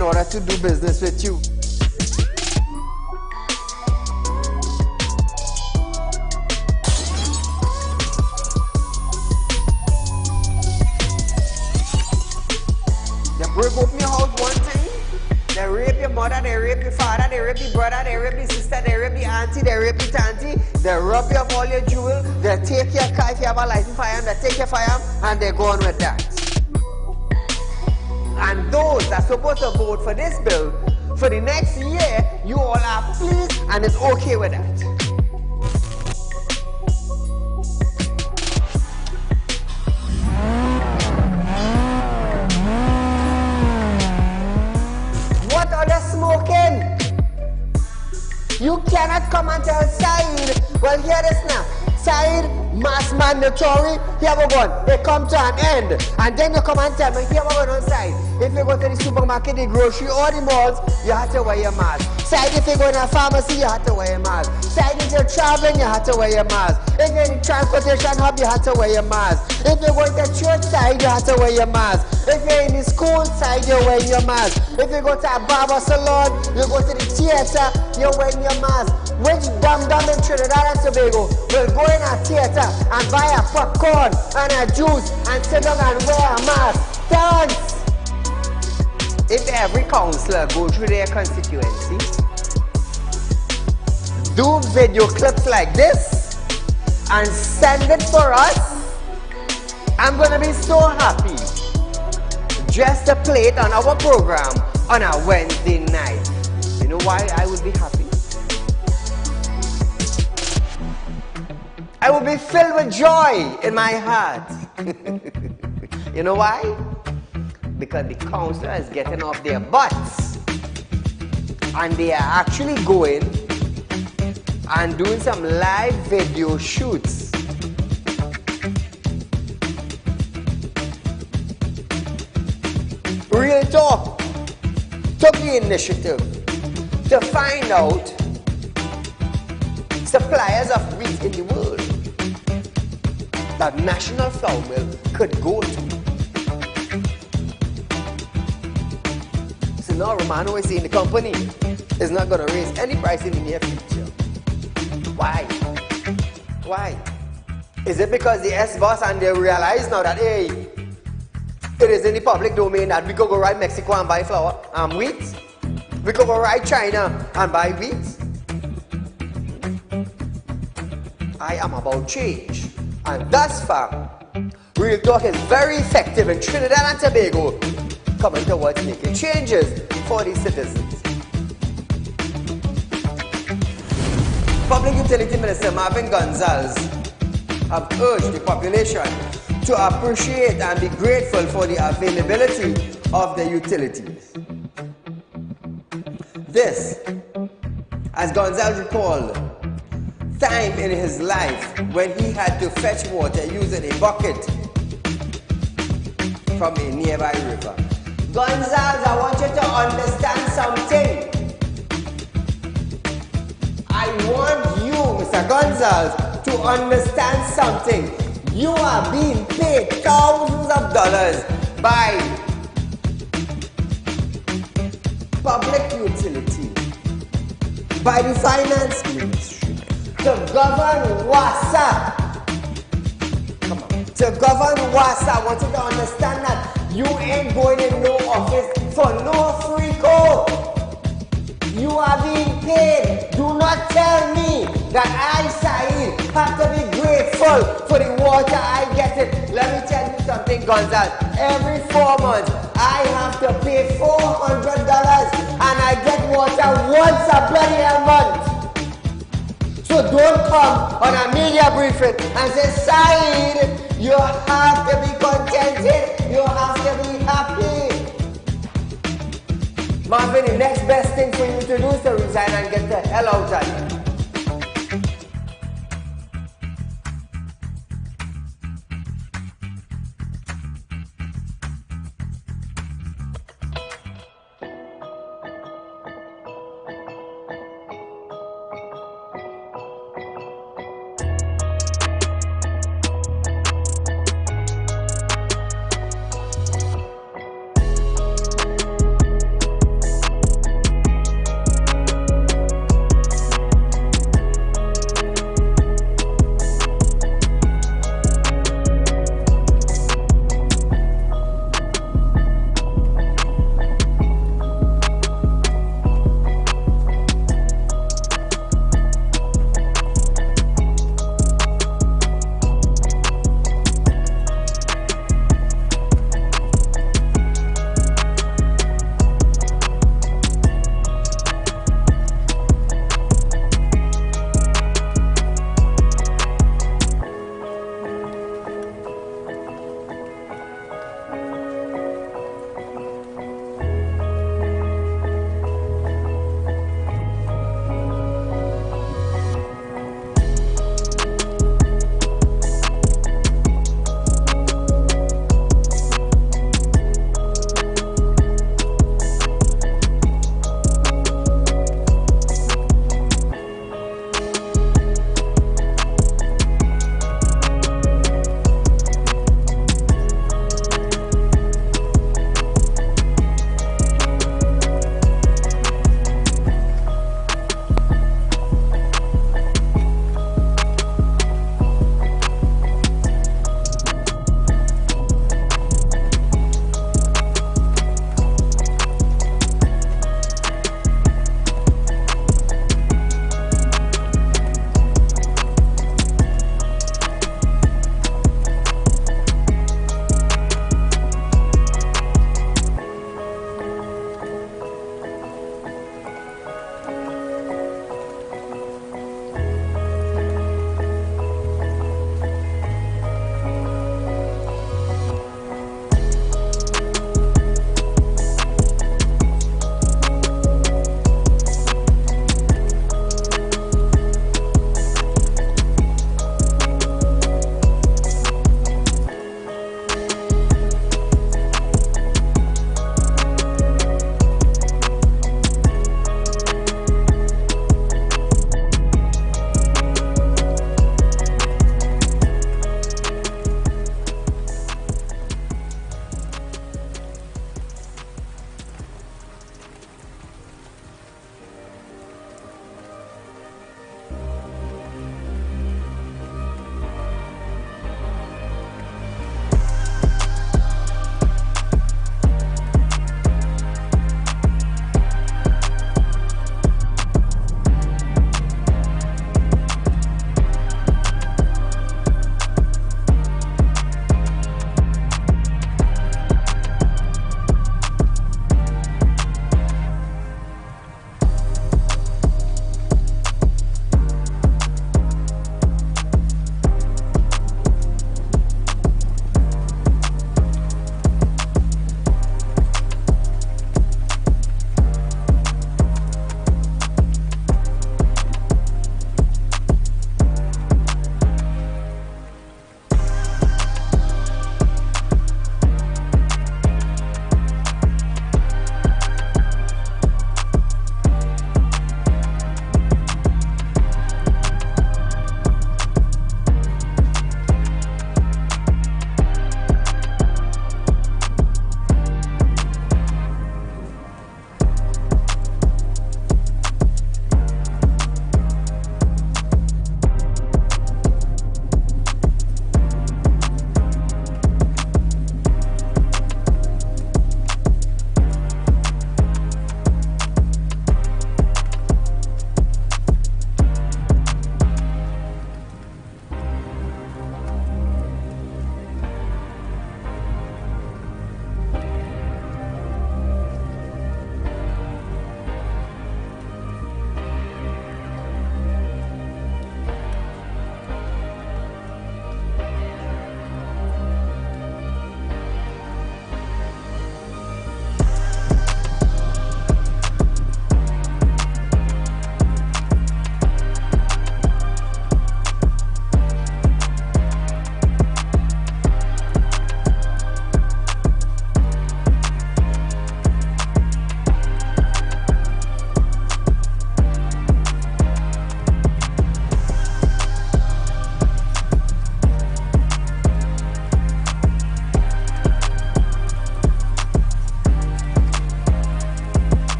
in order to do business with you. They break open your house one thing, they rape your mother, they rape your father, they rape your brother, they rape your sister, they rape your auntie, they rape your auntie, they rob you of all your jewels, they take your car if you have a license firearm, they take your firearm and they go on with that. And those that are supposed to vote for this bill, for the next year, you all are pleased and it's okay with that. What are they smoking? You cannot come and tell Saieed, well hear this now, Saieed, mass mandatory, here we go, it come to an end. And then you come and tell me, here we go on Saieed. If you go to the supermarket, the grocery, or the malls, you have to wear your mask. Saieed, if you go to a pharmacy, you have to wear your mask. Saieed, if you're traveling, you have to wear your mask. If you're in the transportation hub, you have to wear your mask. If you're going to church side, you have to wear your mask. If you're in the school side, you're wearing your mask. If you go to a barber salon, you go to the theater, you're wearing your mask. Which dum-dum in Trinidad and Tobago will go in a theater and buy a popcorn and a juice and sit down and wear a mask? Thanks! If every councillor go through their constituency, do video clips like this and send it for us, I'm gonna be so happy just to play it on our program on a Wednesday night. You know why I would be happy? I will be filled with joy in my heart. You know why? Because the councillor is getting off their butts and they are actually going and doing some live video shoots. Real Talk took the initiative to find out suppliers of wheat in the world that National Flour Mill could go to. So now Romano is saying the company is not going to raise any price in the near future. Why? Why? Is it because the S-boss and they realize now that, hey, it is in the public domain that we could go right Mexico and buy flour and wheat? We could go right China and buy wheat? I am about change. And thus far, Real Talk is very effective in Trinidad and Tobago coming towards making changes for the citizens. Public Utility Minister Marvin Gonzalez have urged the population to appreciate and be grateful for the availability of the utilities. This, as Gonzalez recalled, time in his life when he had to fetch water using a bucket from a nearby river. Gonzalez, I want you to understand something. I want you, Mr. Gonzalez, to understand something. You are being paid thousands of dollars by public utility, by the finance ministry, to govern WASA. Come on. To govern WASA, I want you to understand that you ain't going in no office for no free code. You are being paid. Do not tell me that I, Saieed, have to be grateful for the water I get it. Let me tell you something, Gonzalez. Every 4 months, I have to pay $400 and I get water once a bloody month. So don't come on a media briefing and say, Saieed, you have to be contented. You have to be happy. Marvin, the next best thing for you to do is to resign and get the hell out of here.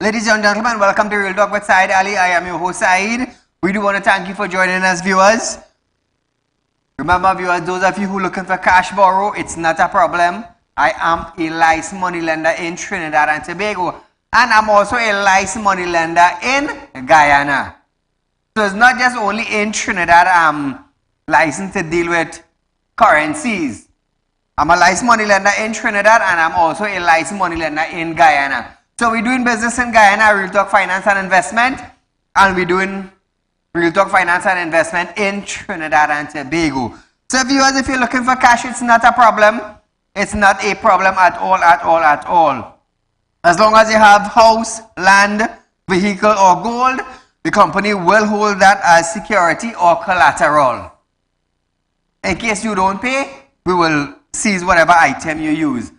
Ladies and gentlemen, welcome to Real Talk with Saieed Ali. I am your host Saeed. We do want to thank you for joining us, viewers. Remember, viewers, those of you who are looking for cash borrow, it's not a problem. I am a licensed money lender in Trinidad and Tobago, and I'm also a licensed money lender in Guyana. So it's not just only in Trinidad I'm licensed to deal with currencies. I'm a licensed money lender in Trinidad, and I'm also a licensed money lender in Guyana. So we're doing business in Guyana, Real Talk Finance and Investment, and we're doing Real Talk Finance and Investment in Trinidad and Tobago. So viewers, if you're looking for cash, it's not a problem. It's not a problem at all, at all, at all. As long as you have house, land, vehicle, or gold, the company will hold that as security or collateral. In case you don't pay, we will seize whatever item you use.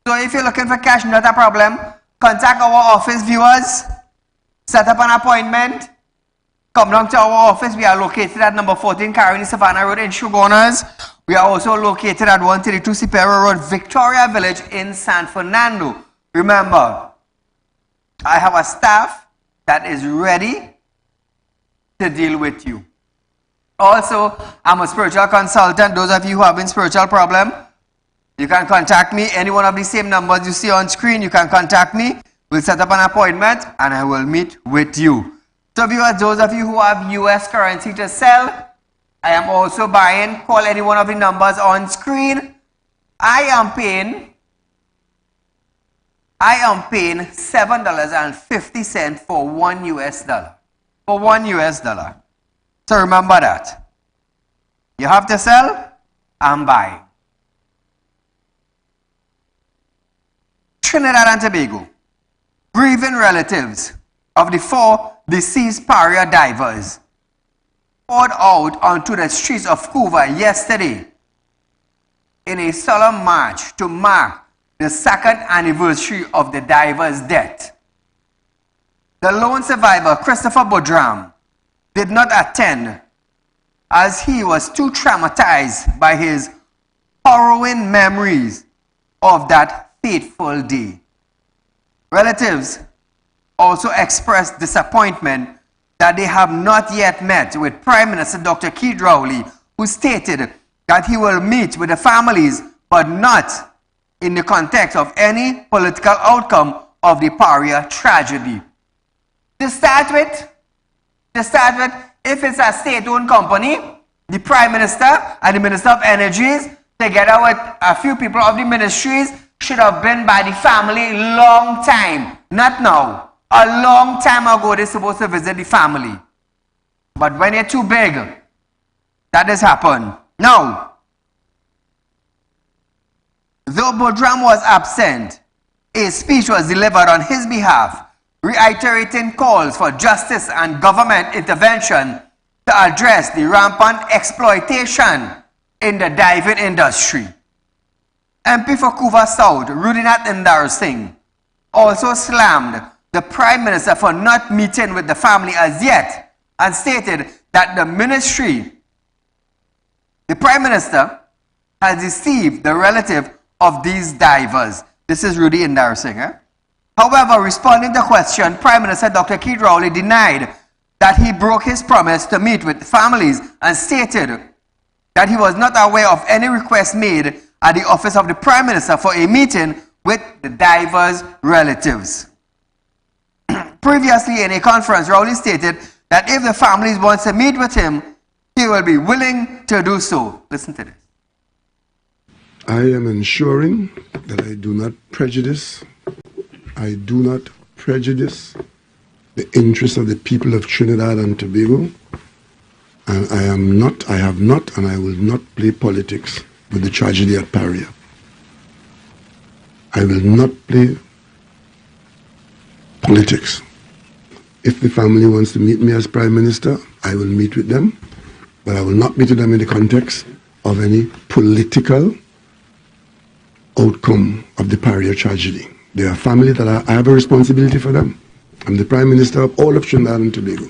So if you're looking for cash, not a problem. Contact our office, viewers. Set up an appointment. Come down to our office. We are located at number 14 Carnival Savannah Road in Shogunas. We are also located at 132 Superior Road, Victoria Village in San Fernando. Remember, I have a staff that is ready to deal with you. Also, I'm a spiritual consultant. Those of you who have a spiritual problem, you can contact me. Any one of the same numbers you see on screen, you can contact me. We'll set up an appointment and I will meet with you. So viewers, those of you who have US currency to sell, I am also buying. Call any one of the numbers on screen. I am paying $7.50 for $1 US. For $1 US. So remember that. You have to sell, I'm buying. Trinidad and Tobago. Grieving relatives of the 4 deceased Paria divers poured out onto the streets of Cuba yesterday in a solemn march to mark the 2nd anniversary of the divers' death. The lone survivor, Christopher Bodram, did not attend as he was too traumatized by his harrowing memories of that fateful day. Relatives also expressed disappointment that they have not yet met with Prime Minister Dr. Saieed Ali, who stated that he will meet with the families but not in the context of any political outcome of the Paria tragedy. To start with, if it's a state-owned company, the Prime Minister and the Minister of Energies, together with a few people of the ministries, should have been by the family long time. Not now. A long time ago, they're supposed to visit the family. But when you're too big, that has happened. Now, though Bodram was absent, a speech was delivered on his behalf, reiterating calls for justice and government intervention to address the rampant exploitation in the diving industry. MP for Cuba South, Rudinath Indar Singh, also slammed the Prime Minister for not meeting with the family as yet and stated that the Prime Minister has deceived the relative of these divers. This is Rudy Indar Singh. However, responding to the question, Prime Minister Dr. Saieed Ali denied that he broke his promise to meet with families and stated that he was not aware of any request made at the office of the Prime Minister for a meeting with the divers' relatives. Previously, in a conference, Rowley stated that if the families want to meet with him, he will be willing to do so. Listen to this. I am ensuring that I do not prejudice I do not prejudice the interests of the people of Trinidad and Tobago, and I have not, and I will not play politics with the tragedy at Paria. I will not play politics. If the family wants to meet me as Prime Minister, I will meet with them, but I will not meet with them in the context of any political outcome of the Paria tragedy. They are family that I have a responsibility for them. I'm the Prime Minister of all of Trinidad and Tobago.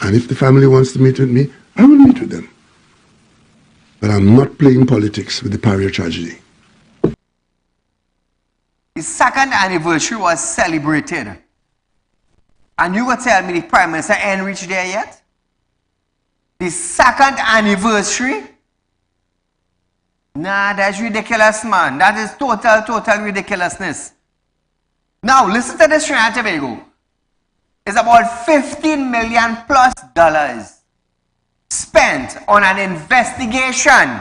And if the family wants to meet with me, I will meet with them. But I'm not playing politics with the Paria tragedy. The second anniversary was celebrated. And you will tell me the Prime Minister ain't reached there yet? The second anniversary? Nah, that's ridiculous, man. That is total ridiculousness. Now, listen to this, Trinidad and Tobago. It's about $15 million plus spent on an investigation.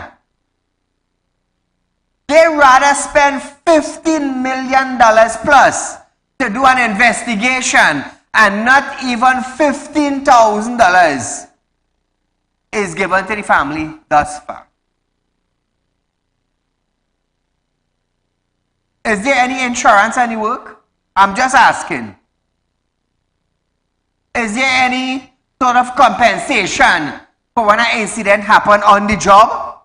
They rather spend $15 million plus to do an investigation, and not even $15,000 is given to the family thus far. Is there any insurance on the work? I'm just asking. Is there any sort of compensation for when an incident happened on the job?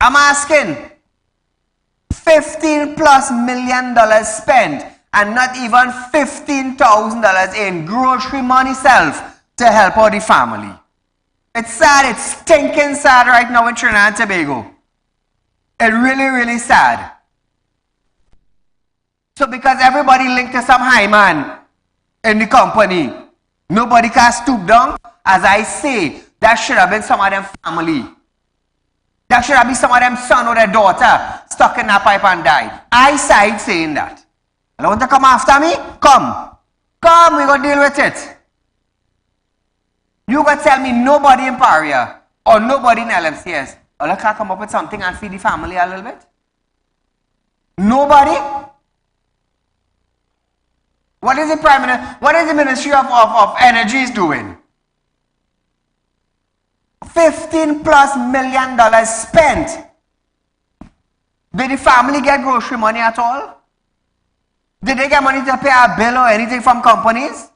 I'm asking. $15+ million spent and not even $15,000 in grocery money self to help out the family. It's sad, it's stinking sad right now in Trinidad and Tobago. It's really sad. So because everybody linked to some high man in the company, nobody can stoop down. As I say, that should have been some of them family. That should have been some of them son or their daughter stuck in that pipe and died. I side saying that. You want to come after me? Come. Come, we're going to deal with it. You got to tell me nobody in Paria or nobody in LMCS, or I can't come up with something and feed the family a little bit? Nobody? What is the Prime Minister, what is the Ministry of Energy is doing? $15+ million spent. Did the family get grocery money at all? Did they get money to pay a bill or anything from companies?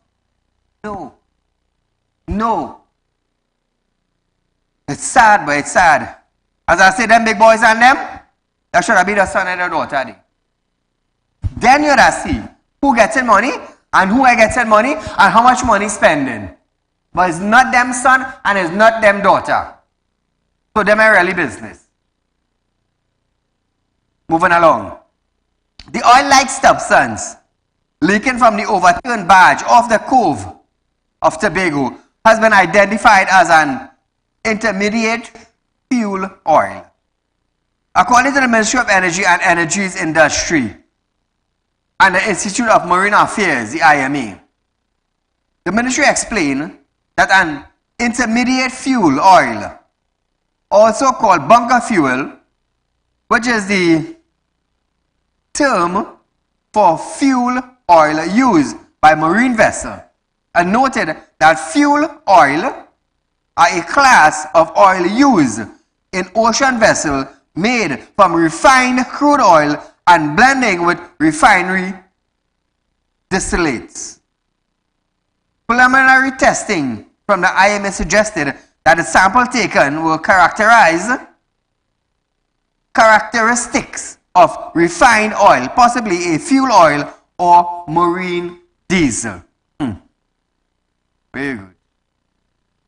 No. No. It's sad, but it's sad. As I say, them big boys and them, that should have been the son and the daughter. Then you have to see who getting money and who are getting money and how much money spending. But it's not them son and it's not them daughter. So them are really business. Moving along. The oil-like substance leaking from the overturned barge off the cove of Tobago has been identified as an intermediate fuel oil. According to the Ministry of Energy and Energy's Industry and the Institute of Marine Affairs, the IMA, the ministry explained that an intermediate fuel oil, also called bunker fuel, which is the term for fuel oil used by marine vessels, and noted that fuel oil are a class of oil used in ocean vessels made from refined crude oil and blending with refinery distillates. Preliminary testing from the IMA suggested that the sample taken will characterize characteristics of refined oil, possibly a fuel oil or marine diesel. Very good.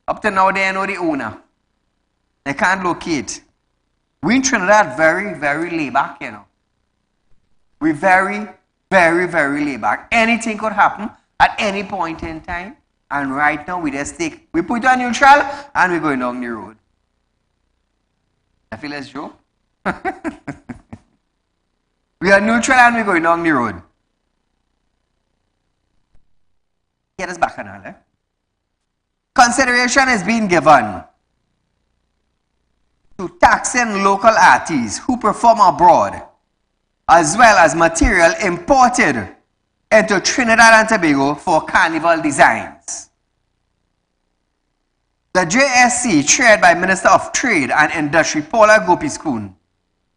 Up to now, they know the owner. They can't locate. We in Trinidad very laid back, you know. We very laid back. Anything could happen at any point in time. And right now, we just take, we put on neutral and we're going down the road. I feel as Joe. We are neutral and we're going down the road. Get us back on all, Consideration is being given to taxing local artists who perform abroad as well as material imported into Trinidad and Tobago for Carnival designs. The JSC, chaired by Minister of Trade and Industry Paula Gopiskun,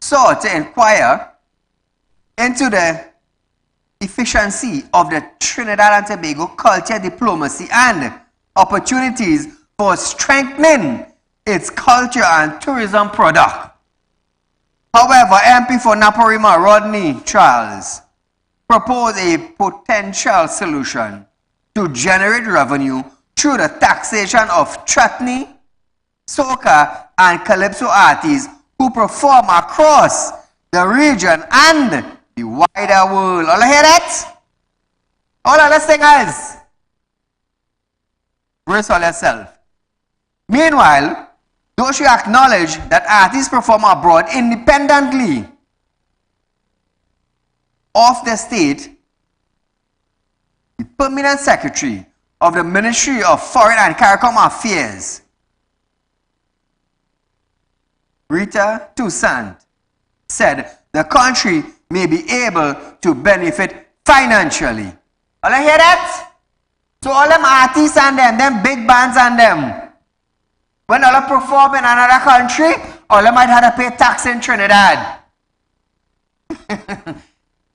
sought to inquire into the efficiency of the Trinidad and Tobago culture diplomacy and opportunities for strengthening its culture and tourism product. However, MP for Naparima Rodney Charles proposed a potential solution to generate revenue through the taxation of chutney, soca, and calypso artists who perform across the region and the wider world. All hear that? All of the singers. Brace all yourself. Meanwhile, those who acknowledge that artists perform abroad independently of the state, the Permanent Secretary of the Ministry of Foreign and CARICOM Affairs, Rita Toussaint, said the country may be able to benefit financially. All you hear that? So all them artists and them big bands and them, when all perform in another country, all might have to pay tax in Trinidad.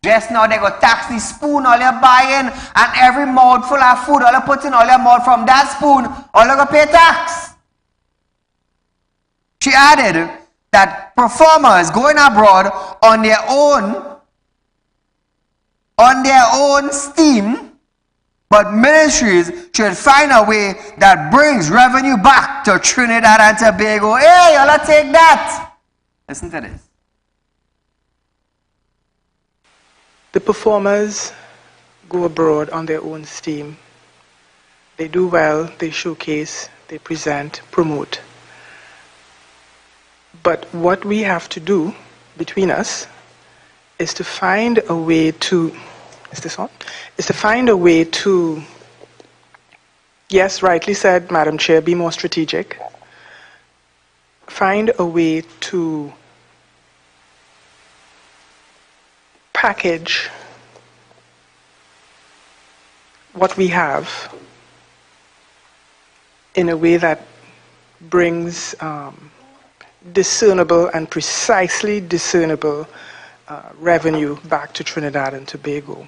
Just now they go tax the spoon all you're buying, and every mouthful of food all you put in all your mouth from that spoon, all you go pay tax. She added that performers going abroad on their own steam, but ministries should find a way that brings revenue back to Trinidad and Tobago. Hey, y'all take that. Listen to this. The performers go abroad on their own steam. They do well, they showcase, they present, promote. But what we have to do between us is to find a way to, yes, rightly said, Madam Chair, be more strategic. Find a way to package what we have in a way that brings discernible and precisely discernible revenue back to Trinidad and Tobago.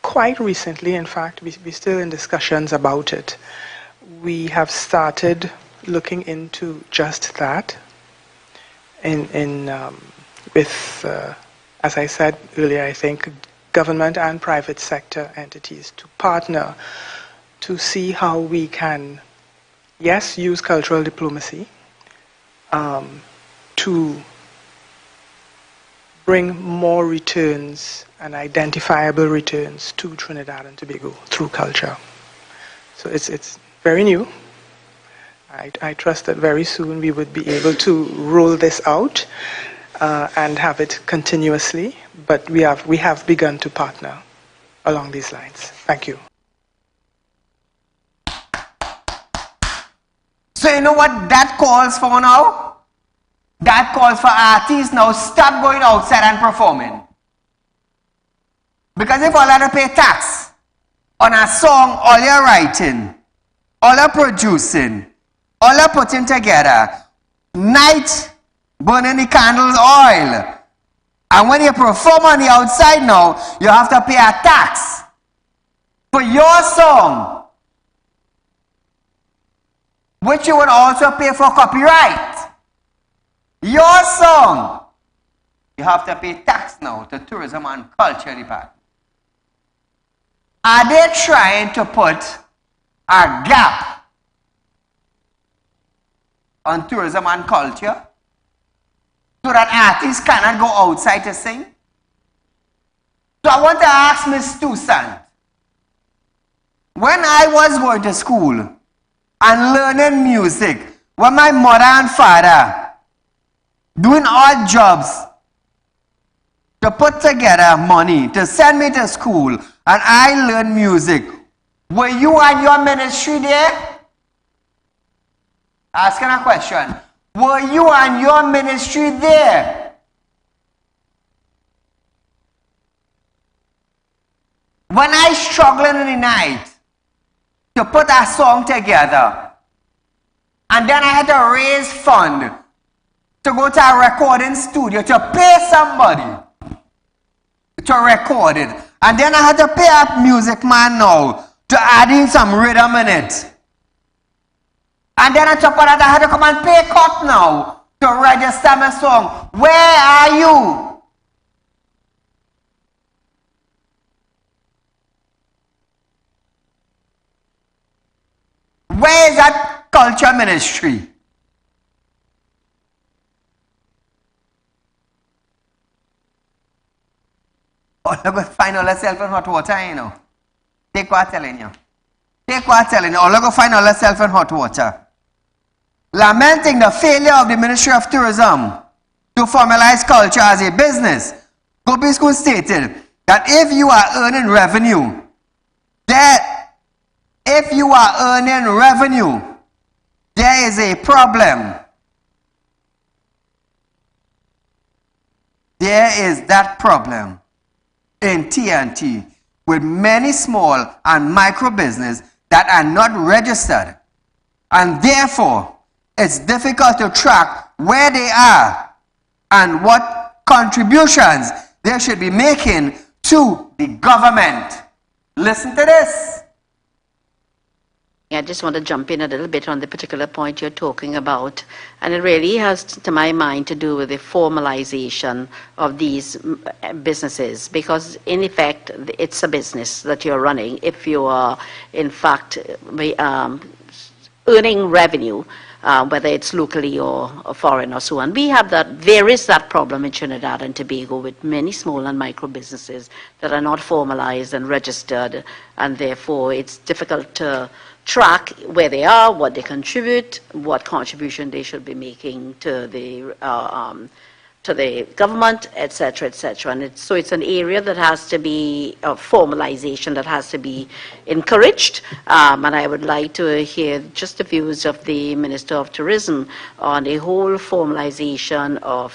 Quite recently, in fact, we're still in discussions about it. We have started looking into just that with, as I said earlier, I think government and private sector entities to partner to see how we can, yes, use cultural diplomacy to bring more returns and identifiable returns to Trinidad and Tobago through culture. So it's very new. I trust that very soon we would be able to roll this out and have it continuously, but we have begun to partner along these lines. Thank you. So you know what that calls for now? That calls for artists now stop going outside and performing. Because if all have to pay tax on a song, all you're writing, all you're producing, all you're putting together, night burning the candles oil. And when you perform on the outside now, you have to pay a tax for your song, which you would also pay for copyright. Your song, you have to pay tax now to Tourism and Culture Department. Are they trying to put a gap on tourism and culture so that artists cannot go outside to sing? So I want to ask Ms. Toussaint, when I was going to school and learning music, when my mother and father doing odd jobs to put together money to send me to school and I learned music, were you and your ministry there? Asking a question. Were you and your ministry there when I struggling in the night to put a song together, and then I had to raise fund to go to a recording studio to pay somebody to record it. And then I had to pay a music man now to add in some rhythm in it. And then on top of that, I had to come and pay cut now to register my song. Where are you? Where is that culture ministry? Oh, look at find all yourself in hot water, you know. Take what I'm telling you. Take what I'm telling you. Oh, look at find all yourself in hot water. Lamenting the failure of the Ministry of Tourism to formalize culture as a business, Gopi School stated that if you are earning revenue, there is a problem. There is that problem in TNT with many small and micro businesses that are not registered, and therefore it's difficult to track where they are and what contributions they should be making to the government. Listen to this. I just want to jump in a little bit on the particular point you're talking about, and it really has, to my mind, to do with the formalization of these businesses, because in effect it's a business that you're running if you are in fact earning revenue, whether it's locally or foreign or so on. There is that problem in Trinidad and Tobago with many small and micro businesses that are not formalized and registered, and therefore it's difficult to track where they are, what they contribute, what contribution they should be making to the government, etc., etc. And so it's an area that has to be formalization that has to be encouraged. And I would like to hear just the views of the Minister of Tourism on the whole formalization of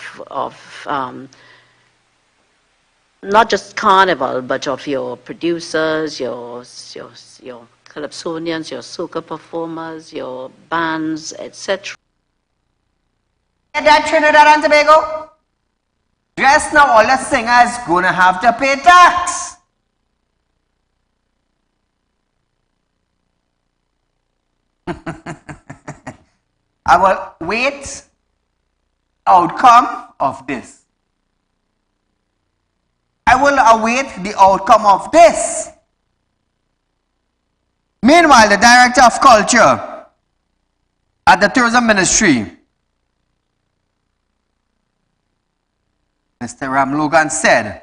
not just Carnival, but of your producers, your calypsonians, your soca performers, your bands, etc. That Trinidad and Tobago? Just now all the singers gonna have to pay tax. I will wait outcome of this. I will await the outcome of this. Meanwhile, the Director of Culture at the Tourism Ministry, Mr. Ram Logan, said,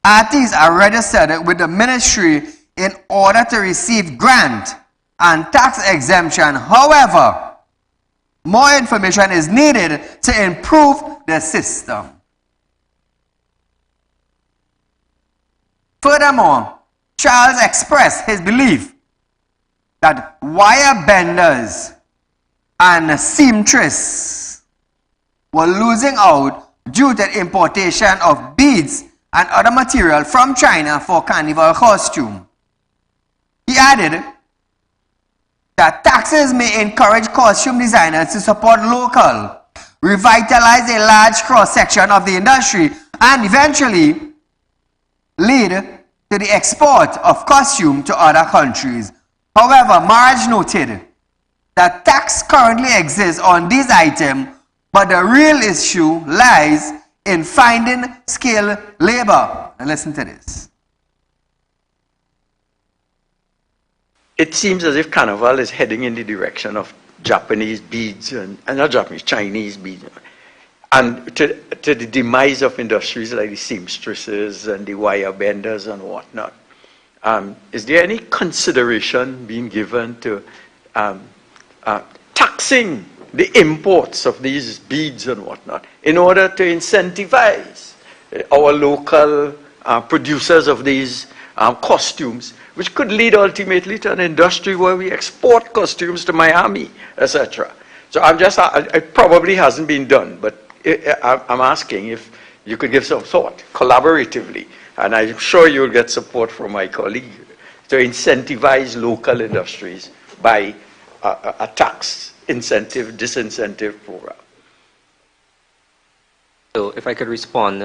artists are registered with the ministry in order to receive grant and tax exemption. However, more information is needed to improve the system. Furthermore, Charles expressed his belief that wire benders and seamstresses were losing out due to importation of beads and other material from China for Carnival costume. He added that taxes may encourage costume designers to support local, revitalize a large cross-section of the industry, and eventually lead to the export of costume to other countries. However, Marge noted that tax currently exists on these items, but the real issue lies in finding skilled labor. Now listen to this. It seems as if Carnival is heading in the direction of Japanese beads, and not Japanese, Chinese beads, and to the demise of industries like the seamstresses and the wire benders and whatnot. Is there any consideration being given to taxing the imports of these beads and whatnot in order to incentivize our local producers of these costumes, which could lead ultimately to an industry where we export costumes to Miami, etc. So it probably hasn't been done, but I'm asking if you could give some thought collaboratively, and I'm sure you'll get support from my colleague to incentivize local industries by a tax incentive, disincentive program. So if I could respond,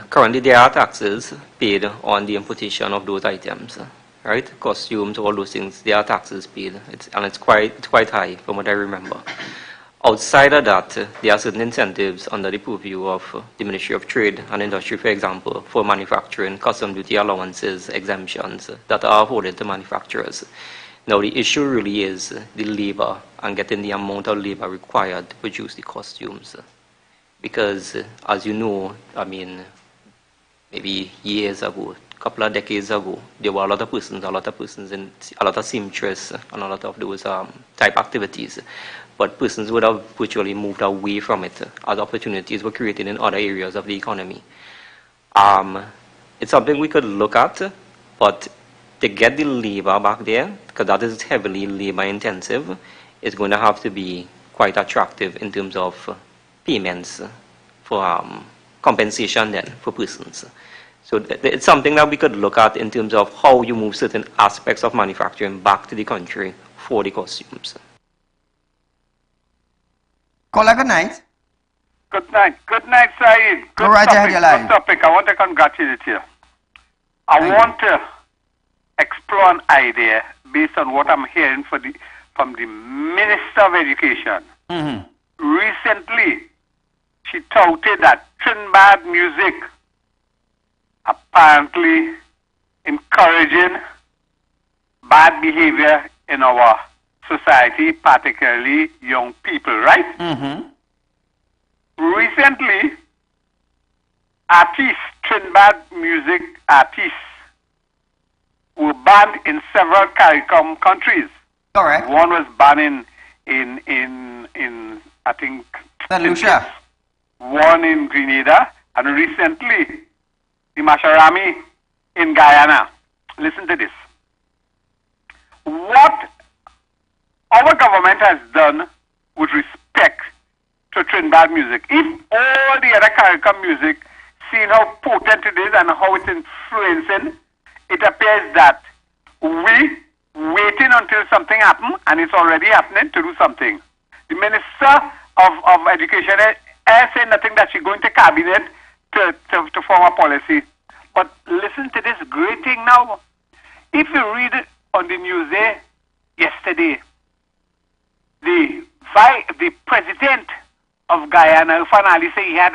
currently there are taxes paid on the importation of those items, right? Costumes, all those things, there are taxes paid, it's quite high from what I remember. Outside of that, there are certain incentives under the purview of the Ministry of Trade and Industry, for example, for manufacturing, custom duty allowances, exemptions that are afforded to manufacturers. Now the issue really is the labor and getting the amount of labor required to produce the costumes. Because as you know, I mean, maybe years ago, a couple of decades ago, there were a lot of persons, in a lot of seamstress and a lot of those type activities. But persons would have virtually moved away from it as opportunities were created in other areas of the economy. It's something we could look at, but to get the labor back there, because that is heavily labor intensive, it's going to have to be quite attractive in terms of payments for compensation then for persons. So it's something that we could look at in terms of how you move certain aspects of manufacturing back to the country for the costumes. Caller, good night. Good night. Good night, Saeed. Good Go right topic. ahead, your line. Good topic. I want to congratulate you. I want to explore an idea based on what I'm hearing from the Minister of Education. Recently, she touted that Trinidad music apparently encouraging bad behavior in our society, particularly young people, right? Recently, Trinidad music artists were banned in several CARICOM countries. Correct. One was banned in I think, St. Lucia. One in Grenada, and recently, the Masharami in Guyana. Listen to this. What our government has done with respect to Trinidad music, if all the other CARICOM music, seeing how potent it is and how it's influencing, it appears that we waiting until something happens, and it's already happening, to do something. The Minister of Education is saying nothing that she's going to cabinet to form a policy. But listen to this great thing now. If you read it on the news yesterday, the president of Guyana, finally said he had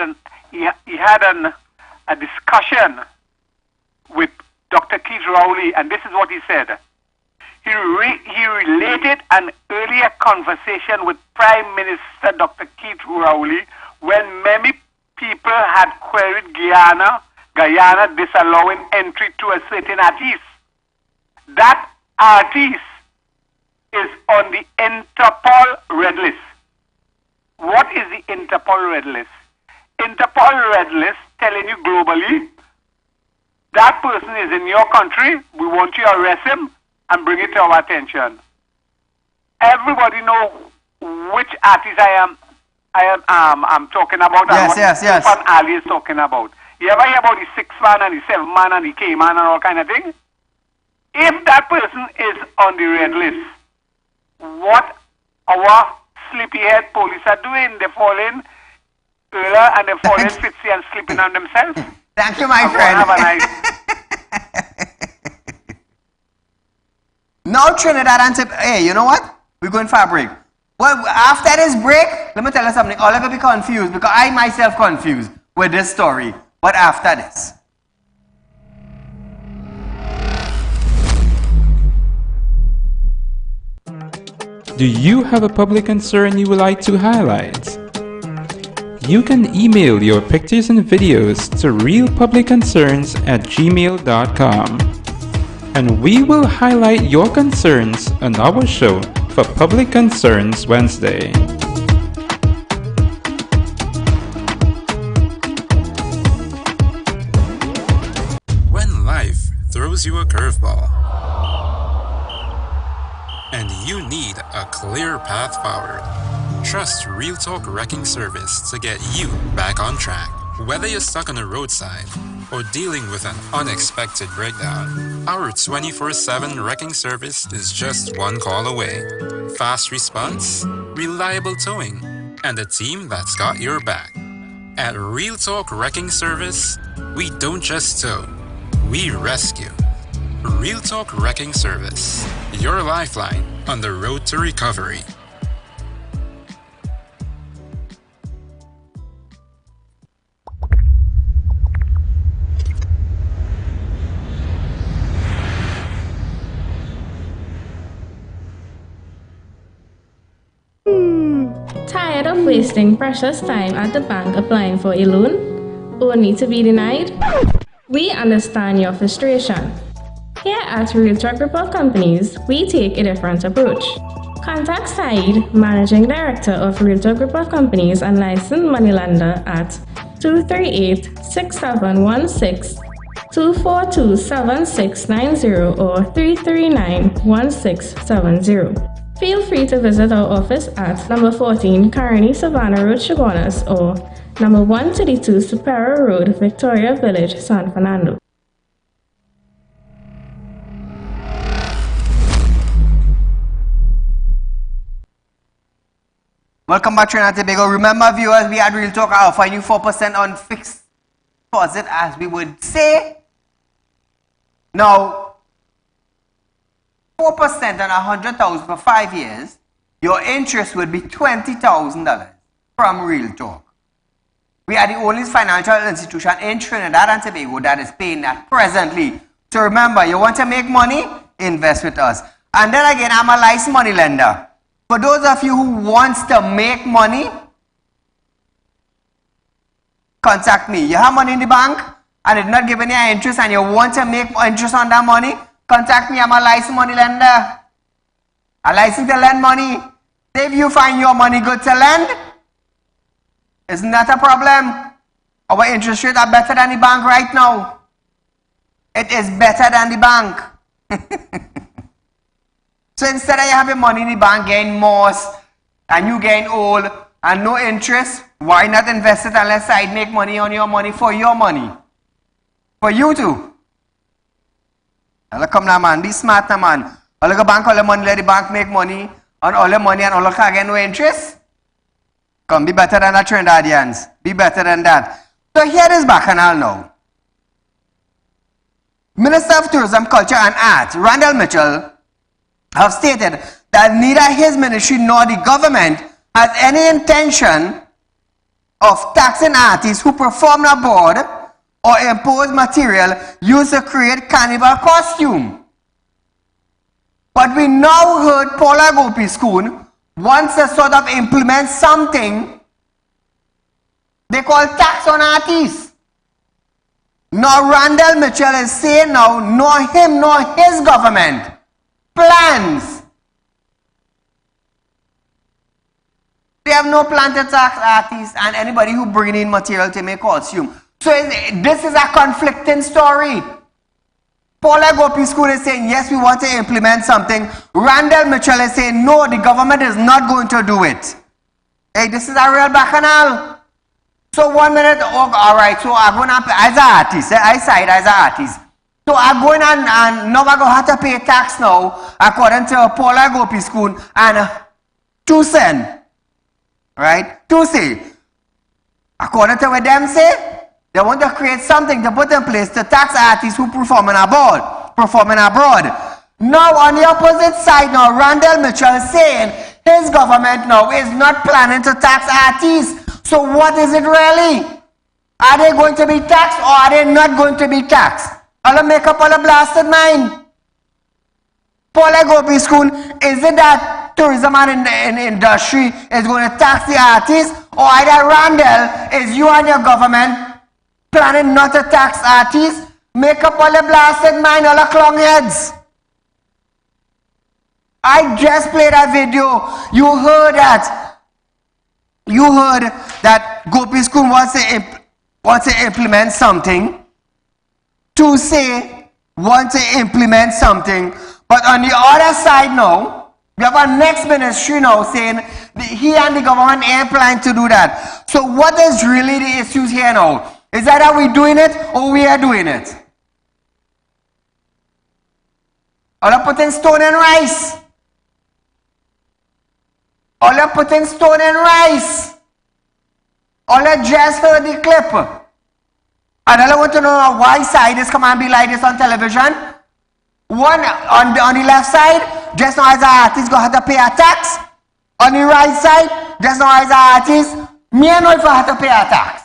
a discussion with Dr. Keith Rowley, and this is what he said. He related an earlier conversation with Prime Minister Dr. Keith Rowley when many people had queried Guyana disallowing entry to a certain artist. That artist is on the Interpol red list. What is the Interpol red list? Interpol red list telling you globally, that person is in your country, we want you to arrest him and bring it to our attention. Everybody know which artist I'm talking about. Yes. What Ali is talking about. You ever hear about the 6th man and the 7th man and the K-man and all kind of thing? If that person is on the red list, what our sleepyhead police are doing, they're falling earlier and they're falling fitzy and sleeping on themselves. Thank you, my friend. Have a nice... Now Trinidad and Tobago, hey, you know what? We're going for a break. Well, after this break, let me tell you something. All of you be confused because I myself confused with this story. But after this. Do you have a public concern you would like to highlight? You can email your pictures and videos to realpublicconcerns@gmail.com, and we will highlight your concerns on our show for Public Concerns Wednesday. When life throws you a curveball and you need a clear path forward, trust Real Talk Wrecking Service to get you back on track. Whether you're stuck on a roadside or dealing with an unexpected breakdown, our 24/7 wrecking service is just one call away. Fast response, reliable towing, and a team that's got your back. At Real Talk Wrecking Service, we don't just tow, we rescue. Real Talk Wrecking Service, your lifeline on the road to recovery. Tired of wasting precious time at the bank applying for a loan, only to be denied? We understand your frustration. Here at Real Talk Report Companies, we take a different approach. Contact Saieed, Managing Director of Real Talk Report Companies and licensed moneylender at 238-6716, 242-7690 or 339-1670. Feel free to visit our office at number 14 Carney Savannah Road, Chaguanas, or number 132 Paria Road, Victoria Village, San Fernando. Welcome back, Trinidad and Tobago. Remember, viewers, we had Real Talk. I'll find you 4% on fixed deposit, as we would say. Now, 4% on 100,000 for 5 years, your interest would be $20,000 from Real Talk. We are the only financial institution in Trinidad and Tobago that is paying that presently. So remember, you want to make money? Invest with us. And then again, I'm a licensed money lender. For those of you who wants to make money, contact me. You have money in the bank and it's not giving you interest and you want to make interest on that money, contact me. I'm a licensed money lender. I license to lend money. If you find your money good to lend, it's not a problem. Our interest rates are better than the bank right now. It is better than the bank. So instead of you having money in the bank getting moss and you getting old and no interest, why not invest it and let Saieed make money on your money for your money? For you too. Come now, man. Be smart now, man. All the bank, all the money, let the bank make money on all the money and all the car get no interest. Come, be better than that, Trinidadians. Be better than that. So here is Bacchanal now. Minister of Tourism, Culture and Art, Randall Mitchell, have stated that neither his ministry nor the government has any intention of taxing artists who perform abroad or impose material used to create carnival costume. But we now heard Paula Gopiskun wants to sort of implement something they call tax on artists. Now Randall Mitchell is saying now, nor him nor his government plans. They have no plan to tax artists and anybody who bring in material to make costume. So this is a conflicting story. Paula Gopiskun is saying, yes, we want to implement something. Randall Mitchell is saying, no, the government is not going to do it. Hey, this is a real bacchanal. So 1 minute, oh, all right, so I'm going to, as an artist, I side as an artist. So I'm going and now I'm going to have to pay tax now, according to Paula Gopiskun, and 2 cents. Right? 2 cents. According to what them say, they want to create something to put in place to tax artists who performing abroad. Now on the opposite side now, Randall Mitchell is saying his government now is not planning to tax artists. So what is it really? Are they going to be taxed or are they not going to be taxed? I'll make up all the blasted mind. Paula Gopiskun, is it that tourism and in industry is going to tax the artists, or either Randall, is you and your government planning not to tax artists? Make up all the blasted mind, all the clown heads. I just played a video. You heard that Gopiskun wants to implement something. Want to implement something. But on the other side now, We have our next ministry now saying he and the government ain't planning to do that. So what is really the issues here now? Is that are we doing it or we are doing it? All are putting stone and rice. All are putting stone and rice. All are just for the clip. And I want to know why side is come and be like this on television. One on the left side, just now as an artist go have to pay a tax. On the right side, just now as an artist, me and if I have to pay a tax.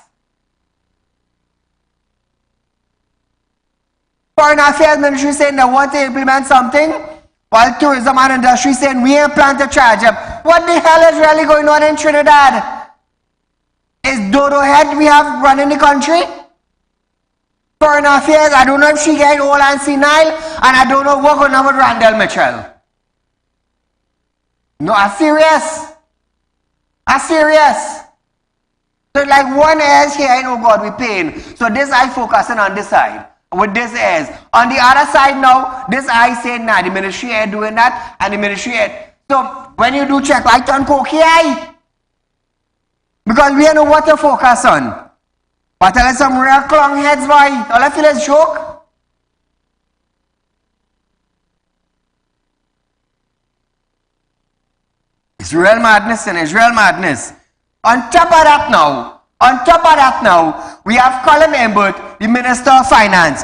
Foreign Affairs Ministry saying they want to implement something, while tourism and industry saying we ain't plan to charge them. What the hell is really going on in Trinidad? Is Dodo Head we have running the country? Foreign Affairs, I don't know if she get old and senile, and I don't know what going on with Randall Mitchell. No, I'm serious. I'm serious. So like one is here, I know God we paying. So this I focusing on this side. With this is. On the other side now, this I saying nah, the ministry is doing that, and the ministry is. So when you do check, I turn cocky eye. Because we know what to focus on. But tell us some real clown heads, boy. All I feel is joke. It's real madness and it's real madness. On top of that now, we have Colin Embert, the Minister of Finance.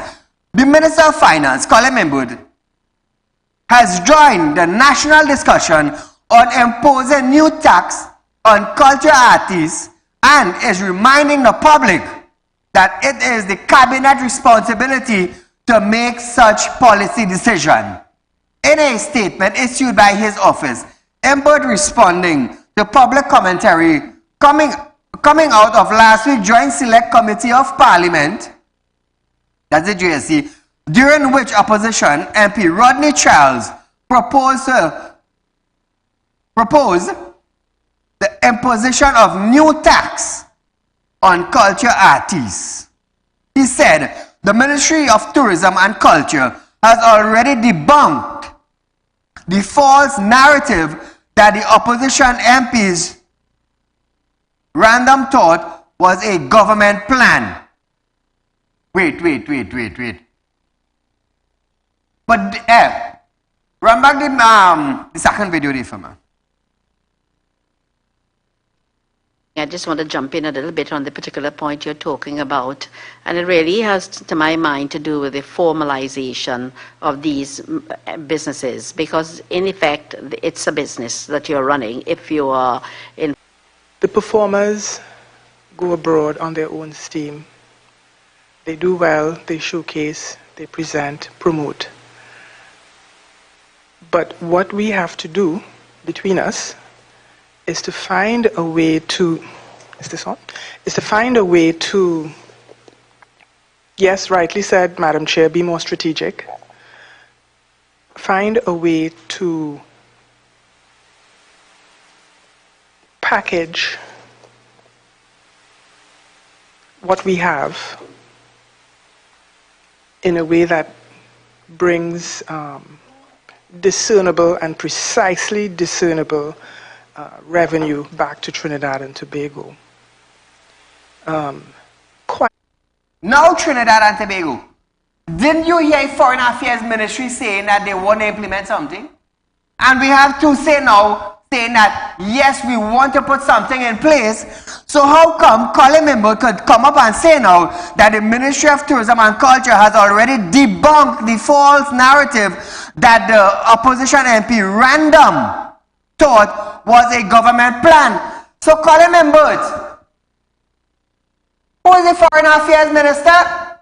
The Minister of Finance, Colin Embert, has joined the national discussion on imposing new tax on culture artists and is reminding the public that it is the cabinet responsibility to make such policy decision. In a statement issued by his office, Embert responding to public commentary coming out of last week's Joint Select Committee of Parliament, that's the JSC, during which opposition MP Rodney Charles proposed the imposition of new tax on culture artists. He said the Ministry of Tourism and Culture has already debunked the false narrative that the opposition MPs random thought was a government plan. Wait. But run back the second video there for me. I just want to jump in a little bit on the particular point you're talking about. And it really has, to my mind, to do with the formalization of these businesses. Because, in effect, it's a business that you're running if you are in. The performers go abroad on their own steam. They do well, they showcase, they present, promote. But what we have to do between us is to find a way to, is this on? Is to find a way to, yes, rightly said, Madam Chair, be more strategic. Find a way to package what we have in a way that brings discernible and precisely discernible revenue back to Trinidad and Tobago. Now Trinidad and Tobago, didn't you hear Foreign Affairs Ministry saying that they want to implement something? And we have to say now, saying that yes, we want to put something in place. So how come Colin Member could come up and say now that the Ministry of Tourism and Culture has already debunked the false narrative that the opposition MP random thought was a government plan? So Colin Members, who is the Foreign Affairs Minister?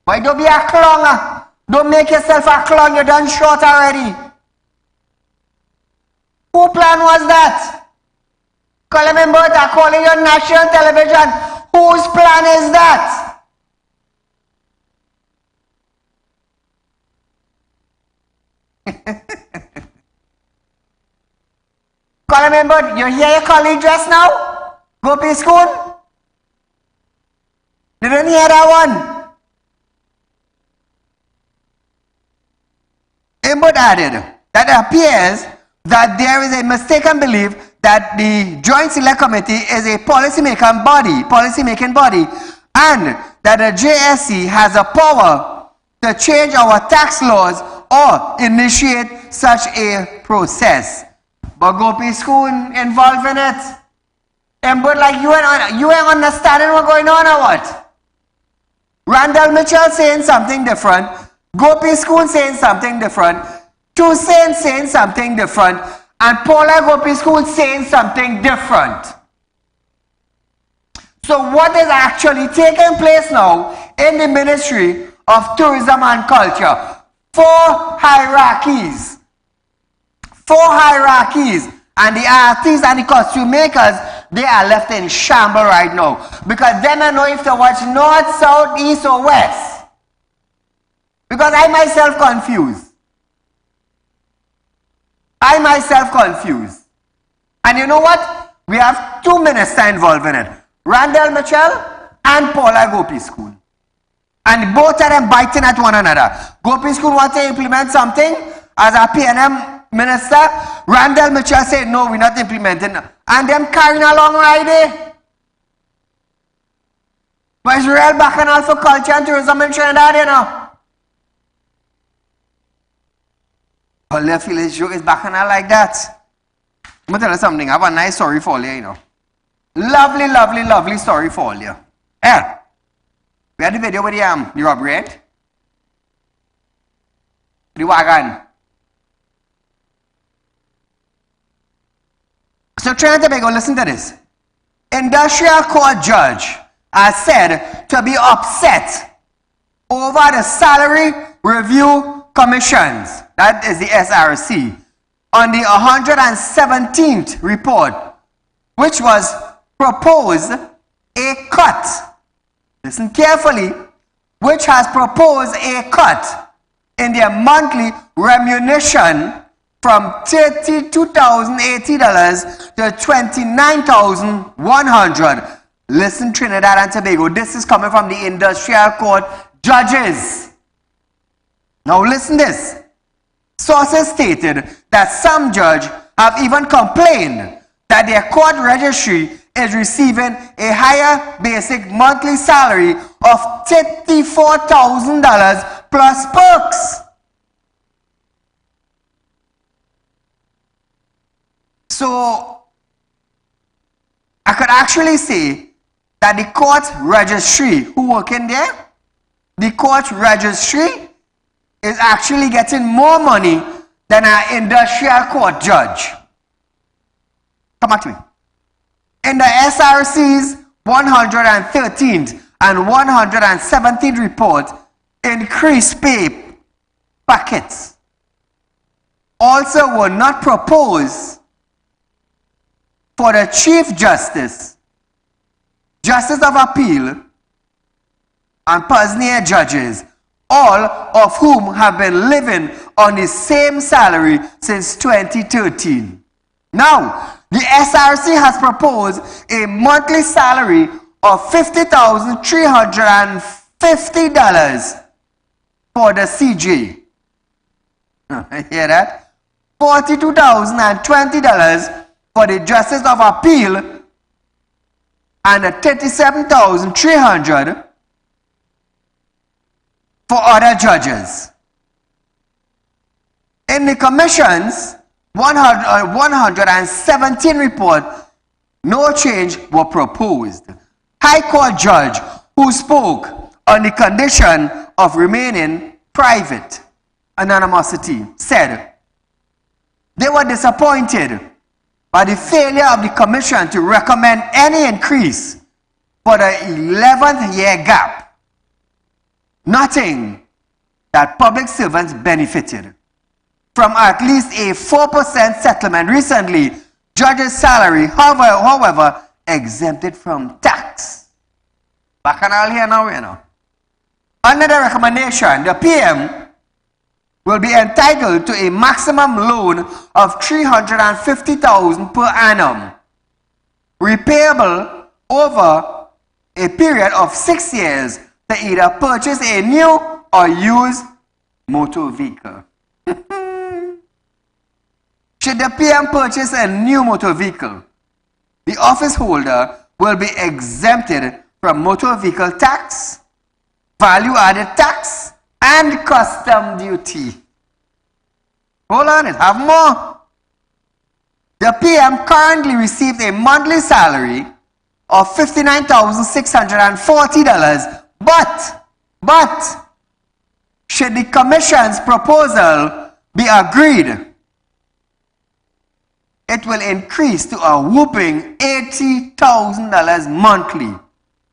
Why don't be a clown? Don't make yourself a clown, you're done short already. Who plan was that? Colin Members are calling on national television. Whose plan is that? Colin Members, you hear your colleague just now? Go pay school? Didn't hear that one. Embert added that it appears that there is a mistaken belief that the Joint Select Committee is a policymaking body, and that the JSC has the power to change our tax laws or initiate such a process. But Gopi School involved in it. And but like you ain't understanding what's going on or what? Randall Mitchell saying something different. Gopi School saying something different. Toussaint saying something different. And Paula Gopi School saying something different. So what is actually taking place now in the Ministry of Tourism and Culture? Four hierarchies. And the artists and the costume makers, they are left in shambles right now. Because they don't know if to watch north, south, east or west. Because I myself confused. And you know what? We have two ministers involved in it. Randall Mitchell and Paula Gopi School. And both of them biting at one another. Gopi School wants to implement something as a PNM minister. Randall Mitchell said, no, we're not implementing it. And them carrying along right there. But it's real bacchanal for culture and tourism in Trinidad, you know. All they feel is joke is bacchanal like that. I'm going to tell you something. I have a nice story for you, you know. Lovely story for you. Yeah. We had the video with the robbery, right? The wagon. So Trinidad and Tobago, listen to this. Industrial Court judge has said to be upset over the Salary Review Commissions, that is the SRC, on the 117th report, which was proposed a cut. Listen carefully, which has proposed a cut in their monthly remuneration from $32,080 to $29,100. Listen, Trinidad and Tobago, this is coming from the Industrial Court judges. Now listen this. Sources stated that some judges have even complained that their court registry is receiving a higher basic monthly salary of $34,000 plus perks. So, I could actually say that the court registry who work in there, the court registry is actually getting more money than an industrial court judge. Come back to me. In the SRC's 113th and 117th report, increased pay packets also were not proposed for the Chief Justice, Justice of Appeal, and Pasnier judges, all of whom have been living on the same salary since 2013. Now, the SRC has proposed a monthly salary of $50,350 for the CJ. Hear that? $42,020 for the Justice of Appeal and $37,300 for other judges. In the Commission's 117 report, no change was proposed. High Court judge who spoke on the condition of remaining private anonymity said they were disappointed by the failure of the Commission to recommend any increase for the 11th year gap, noting that public servants benefited from at least a 4% settlement recently. Judges' salary, however, exempted from tax. Bacchanal here now, you know. Under the recommendation, the PM will be entitled to a maximum loan of $350,000 per annum, repayable over a period of 6 years to either purchase a new or used motor vehicle. Should the PM purchase a new motor vehicle, the office holder will be exempted from motor vehicle tax, value-added tax, and custom duty. Hold on, it have more. The PM currently receives a monthly salary of $59,640, but should the Commission's proposal be agreed, it will increase to a whopping $80,000 monthly.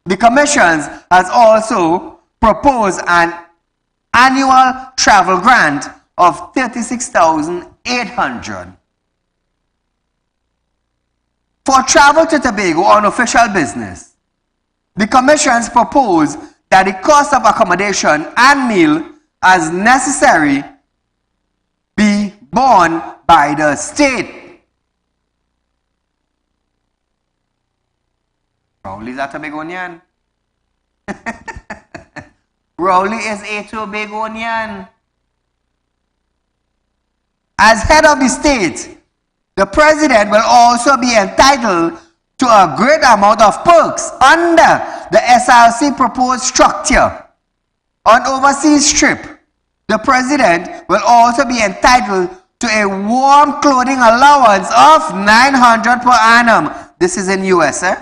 The Commission has also proposed an annual travel grant of $36,800. For travel to Tobago on official business, the Commission's proposed that the cost of accommodation and meal as necessary be borne by the state. Rowley is a Tobagonian. Rowley is a Tobagonian. As head of the state, the president will also be entitled to a great amount of perks under the SRC proposed structure. On overseas trip, the president will also be entitled to a warm clothing allowance of $900 per annum. This is in US, eh?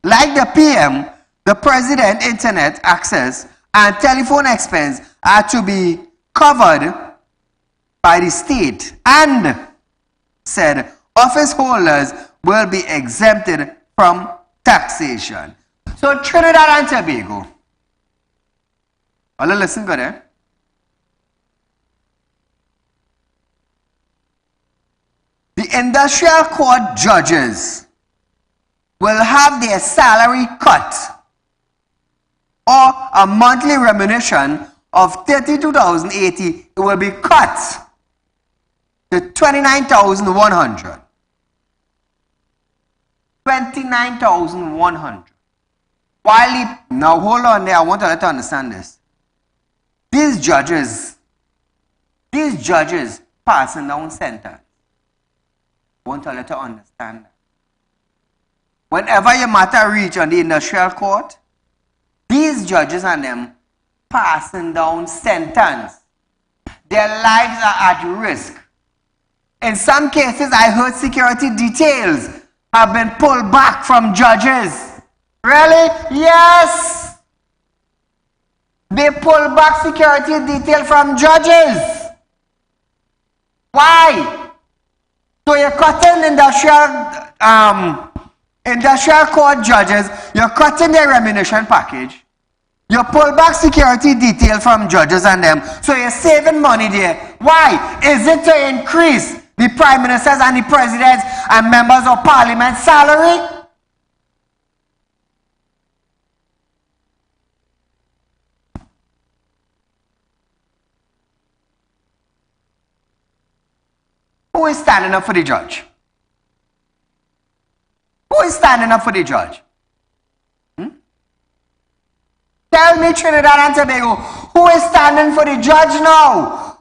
Like the PM, the president's internet access and telephone expense are to be covered by the state, and said office holders will be exempted from taxation. So Trinidad and Tobago, listen good, eh? The industrial court judges will have their salary cut, or a monthly remuneration of $32,080 will be cut to $29,100. $29,100. Now hold on there, I want to let you understand this. These judges passing down sentence. I want to let you understand that. Whenever your matter reach on the industrial court, these judges and them passing down sentence. Their lives are at risk. In some cases, I heard security details have been pulled back from judges. Really? Yes. They pull back security detail from judges. Why? So you're cutting industrial court judges, you're cutting their remuneration package, you pull back security detail from judges and them, so you're saving money there. Why? Is it to increase the prime ministers and the presidents and members of parliament salary? Who is standing up for the judge? Who is standing up for the judge? Tell me, Trinidad and Tobago, who is standing for the judge now?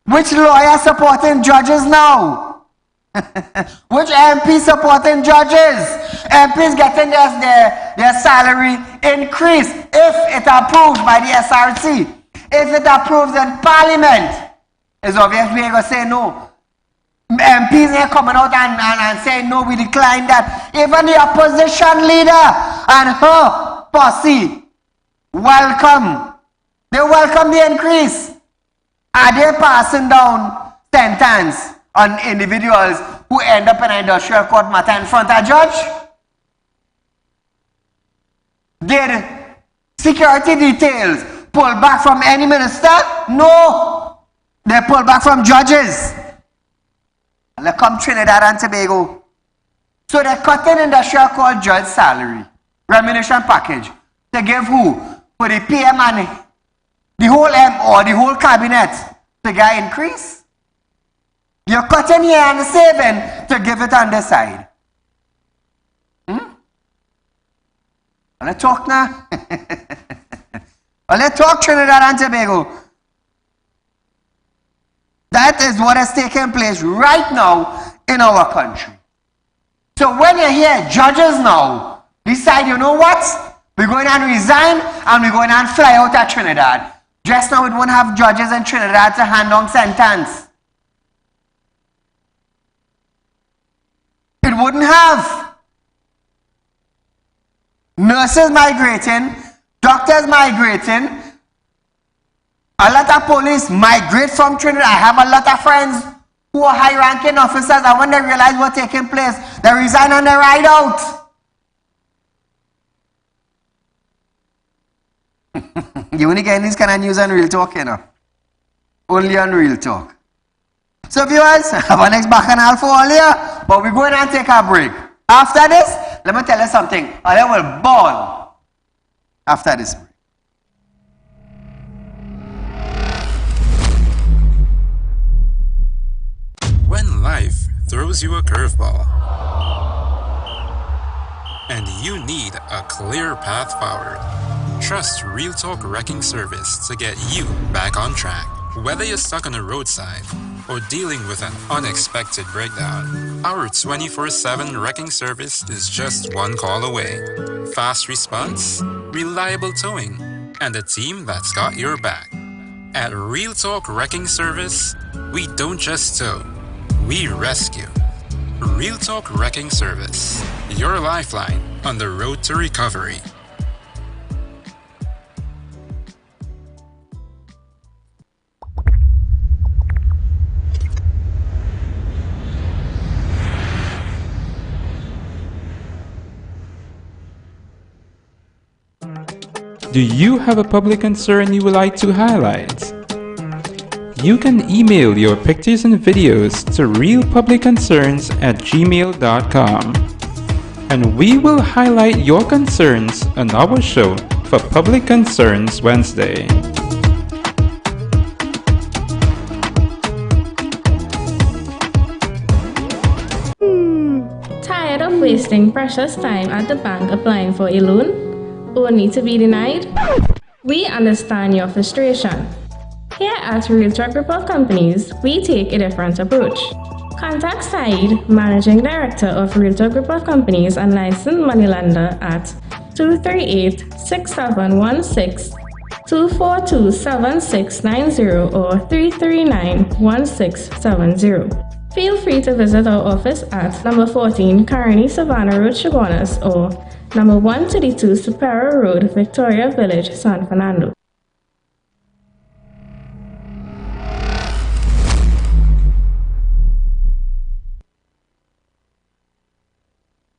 Which lawyer supporting judges now? Which MP supporting judges? MPs getting their salary increased if it approved by the SRC. If it approves in Parliament, it's obviously going to say no. MPs are coming out and saying no, we decline that. Even the opposition leader and her posse welcome. They welcome the increase. Are they passing down sentence on individuals who end up in an industrial court matter in front of a judge? Did security details pull back from any minister? No. They pull back from judges. Let's come Trinidad and Tobago. So they're cutting industrial court judge salary, remuneration package, to give who? For the PM and the whole or the whole cabinet to get increase. You're cutting here and saving to give it on the side. Let's talk now. Let's talk Trinidad and Tobago. That is what is taking place right now in our country. So when you hear judges now decide, you know what? We're going to resign and we're going to fly out at Trinidad. Just now it won't have judges in Trinidad to hand down sentence. It wouldn't have. Nurses migrating, doctors migrating, a lot of police migrate from Trinidad. I have a lot of friends who are high-ranking officers, and when they realize what's taking place, they resign and they ride out. You only get this kind of news on Real Talk, you know. Only on Real Talk. So viewers, have a next bacchanal for all here, but we're going to take a break. After this, let me tell you something. I will ball after this break. When life throws you a curveball and you need a clear path forward, trust Real Talk Wrecking Service to get you back on track. Whether you're stuck on the roadside or dealing with an unexpected breakdown, our 24/7 wrecking service is just one call away. Fast response, reliable towing, and a team that's got your back. At Real Talk Wrecking Service, we don't just tow, we rescue. Real Talk Wrecking Service, your lifeline on the road to recovery. Do you have a public concern you would like to highlight? You can email your pictures and videos to realpublicconcerns@gmail.com, and we will highlight your concerns on our show for Public Concerns Wednesday. Tired of wasting precious time at the bank applying for a loan? Only to be denied? We understand your frustration. Here at Real Talk Report Companies, we take a different approach. Contact Saieed, Managing Director of Real Talk Report Companies and licensed moneylender at 238-6716, 242-7690 or 339-1670. Feel free to visit our office at number 14 Carney Savannah Road, Chaguanas, or number 132 Paria Road, Victoria Village, San Fernando.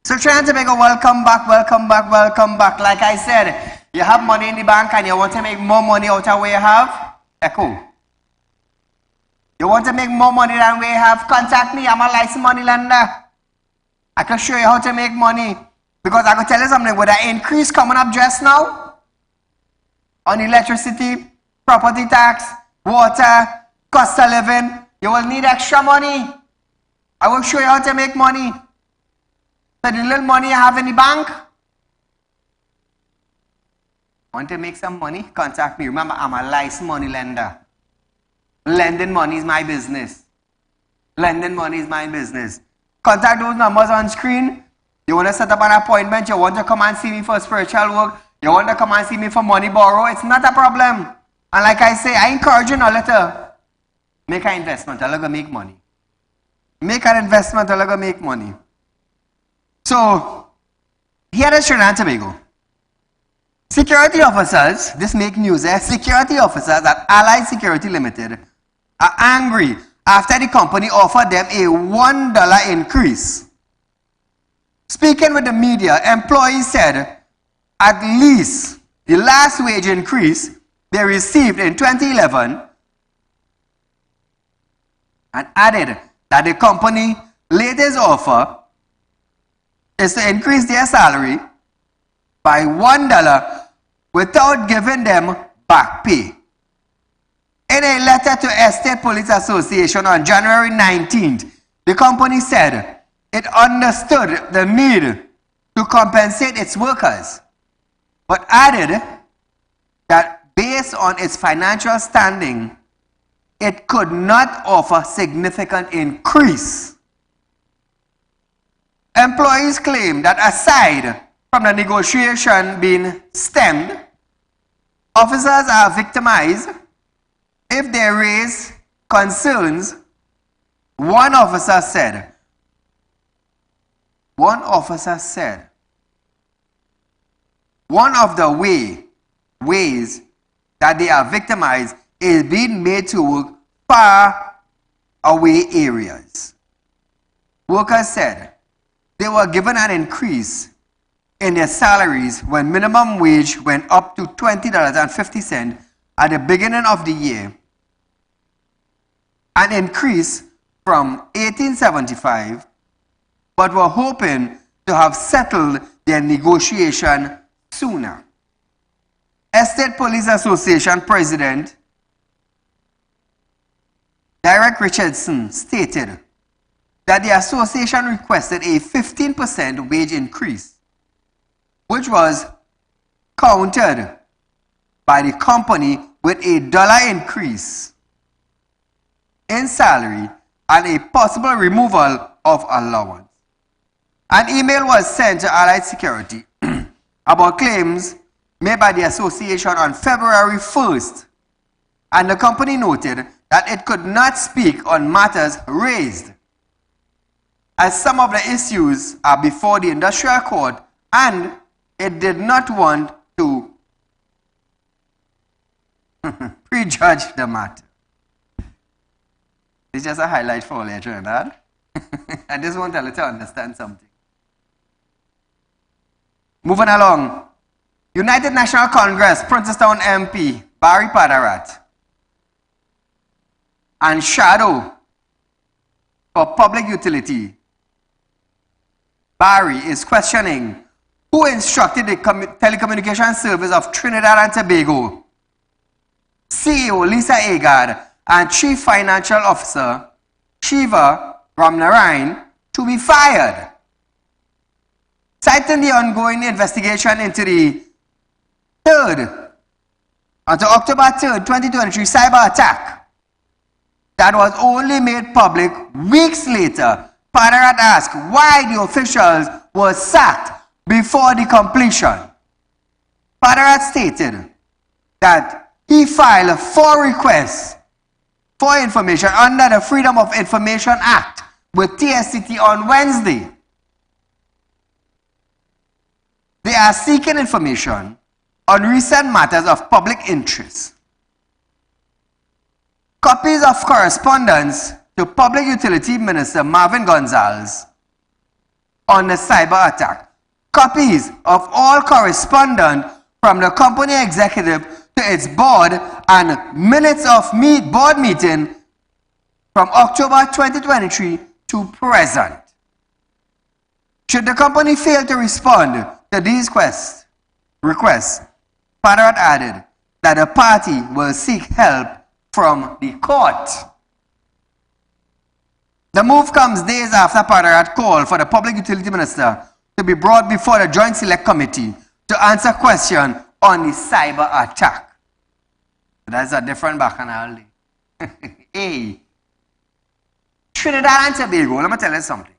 So Trinidad and Tobago, welcome back, welcome back, welcome back. Like I said, you have money in the bank and you want to make more money out of what you have? Echo. You want to make more money than we have? Contact me, I'm a licensed money lender. I can show you how to make money. Because I can tell you something, with an increase coming up just now on electricity, property tax, water, cost of living, you will need extra money. I will show you how to make money. So the little money you have in the bank, want to make some money? Contact me. Remember, I'm a licensed money lender. Lending money is my business. Lending money is my business. Contact those numbers on screen. You want to set up an appointment, you want to come and see me for spiritual work, you want to come and see me for money borrow, it's not a problem. And like I say, I encourage you now, to make an investment, I'll make money. Make an investment, I'll make money. So, here is Trinidad and Tobago. Security officers, this make news, security officers at Allied Security Limited are angry after the company offered them a $1 increase. Speaking with the media, employees said at least the last wage increase they received in 2011 and added that the company latest offer is to increase their salary by $1 without giving them back pay. In a letter to Estate Police Association on January 19th, the company said it understood the need to compensate its workers, but added that based on its financial standing, it could not offer significant increase. Employees claim that aside from the negotiation being stemmed, officers are victimized if they raise concerns. One officer said, one of the ways that they are victimized is being made to work far away areas. Workers said they were given an increase in their salaries when minimum wage went up to $20.50 at the beginning of the year, an increase from $18.75, but were hoping to have settled their negotiation sooner. Estate Police Association President Derek Richardson stated that the association requested a 15% wage increase, which was countered by the company with a $1 increase in salary and a possible removal of allowance. An email was sent to Allied Security about claims made by the association on February 1st, and the company noted that it could not speak on matters raised, as some of the issues are before the industrial court and it did not want to prejudge the matter. It's just a highlight for all you, Trinidad. I just want you to understand something. Moving along. United National Congress, Princeton MP, Barry Padarat, and Shadow for Public Utility, Barry, is questioning who instructed the Telecommunications Service of Trinidad and Tobago, CEO Lisa Agard, and Chief Financial Officer Shiva Ramnarayan to be fired, citing the ongoing investigation into the October 3rd, 2023 cyber attack that was only made public weeks later. Padarat asked why the officials were sacked before the completion. Padarat stated that he filed 4 requests for information under the Freedom of Information Act with TSCT on Wednesday. They are seeking information on recent matters of public interest. Copies of correspondence to Public Utility Minister Marvin Gonzalez on the cyber attack. Copies of all correspondence from the company executive to its board and minutes of board meeting from October 2023 to present. Should the company fail to respond to these requests, Padarat added that the party will seek help from the court. The move comes days after Padarat called for the Public Utility Minister to be brought before the Joint Select Committee to answer questions on the cyber attack. That's a different bacchanal. Hey, Trinidad and Tobago, let me tell you something.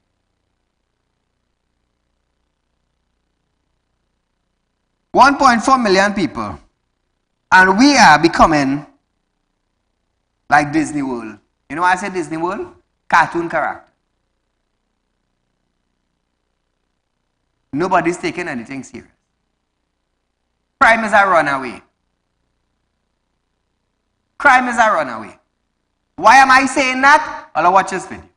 $1.4 million people, and we are becoming like Disney World. You know why I say Disney World? Cartoon character. Nobody's taking anything serious. Crime is a runaway. Crime is a runaway. Why am I saying that? I'll watch this video.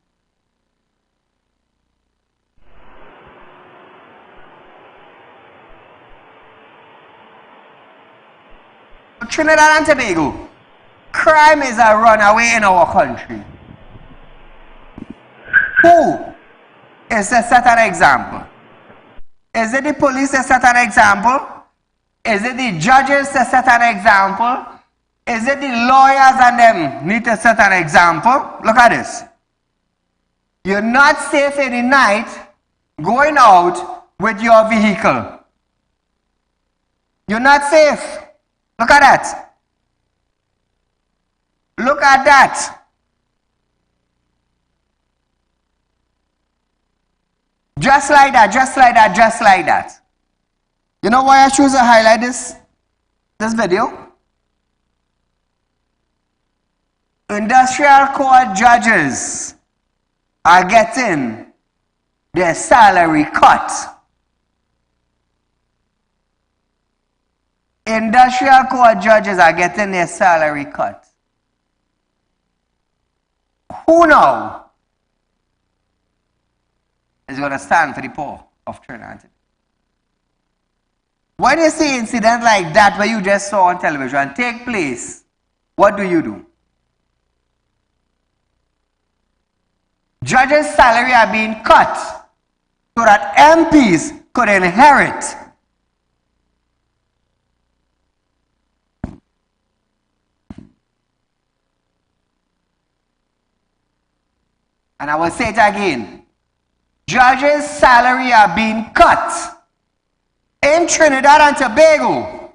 Trinidad and Tobago, crime is a runaway in our country. Who is to set an example? Is it the police to set an example? Is it the judges to set an example? Is it the lawyers and them need to set an example? Look at this. You're not safe in the night going out with your vehicle. You're not safe. Look at that. Look at that. Just like that, just like that, just like that. You know why I choose to highlight this video? Industrial court judges are getting their salary cut. Industrial court judges are getting their salary cut. Who now is going to stand for the poor of Trinidad? When you see an incident like that where you just saw on television take place, what do? Judges' salary are being cut so that MPs could inherit. And I will say it again. Judges' salary are being cut in Trinidad and Tobago,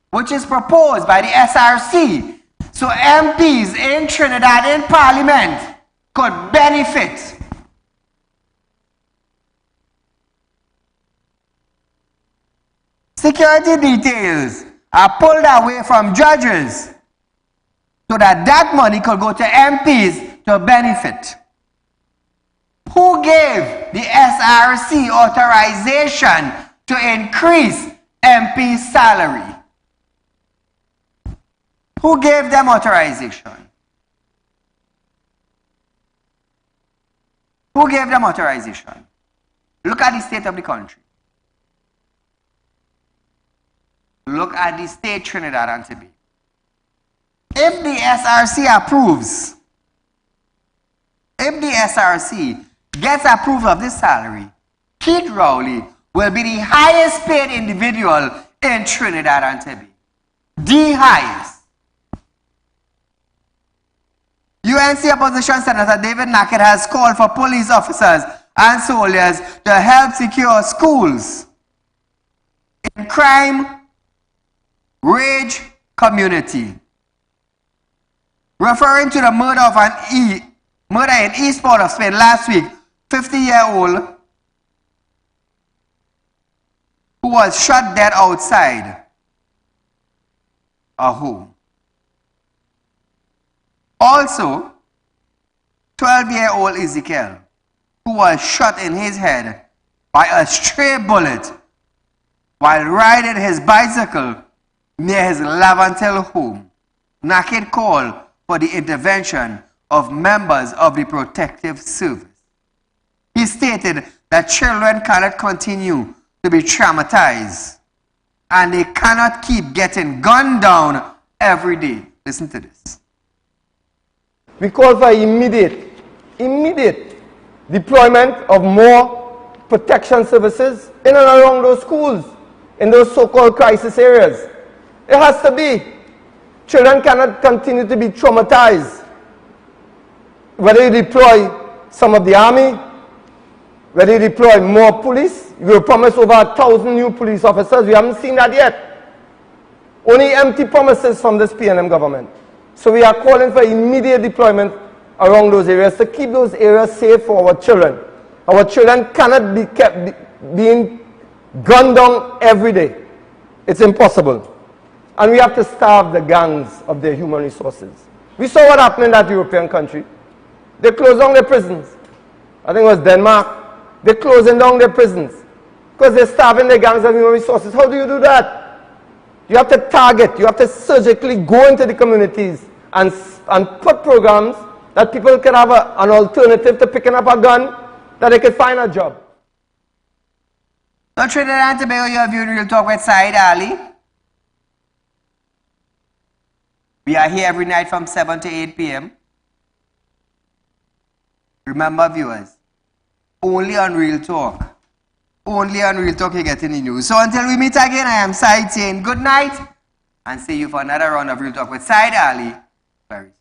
which is proposed by the SRC. So MPs in Trinidad in Parliament could benefit. Security details are pulled away from judges so that that money could go to MPs to benefit. Who gave the SRC authorization to increase MP's salary? Who gave them authorization? Who gave them authorization? Look at the state of the country. Look at the state Trinidad and Tobago. If the SRC approves, if the SRC gets approval of this salary, Keith Rowley will be the highest paid individual in Trinidad and Tobago. The highest. UNC Opposition Senator David Nackett has called for police officers and soldiers to help secure schools in crime-raged community. Referring to the murder of murder in East Port of Spain last week, 50-year-old who was shot dead outside a home. Also, 12-year-old Ezekiel, who was shot in his head by a stray bullet while riding his bicycle near his Lavantel home. Nackett called for the intervention of members of the protective service. He stated that children cannot continue to be traumatized and they cannot keep getting gunned down every day. Listen to this. We call for immediate deployment of more protection services in and around those schools, in those so-called crisis areas. It has to be. Children cannot continue to be traumatized. Whether you deploy some of the army, whether you deploy more police, you will promise over 1,000 new police officers. We haven't seen that yet. Only empty promises from this PNM government. So we are calling for immediate deployment around those areas to keep those areas safe for our children. Our children cannot be kept being gunned down every day. It's impossible. And we have to starve the gangs of their human resources. We saw what happened in that European country. They closed down their prisons. I think it was Denmark. They're closing down their prisons because they're starving the gangs of human resources. How do you do that? You have to target, you have to surgically go into the communities and put programs that people can have an alternative to picking up a gun, that they can find a job. So Trinidad and Tobago, you have viewed Real Talk with Saieed Ali. We are here every night from 7 to 8 p.m. Remember, viewers, only on Real Talk. Only on Real Talk you get any news. So until we meet again, I am Saieed saying good night and see you for another round of Real Talk with Saieed Ali very soon.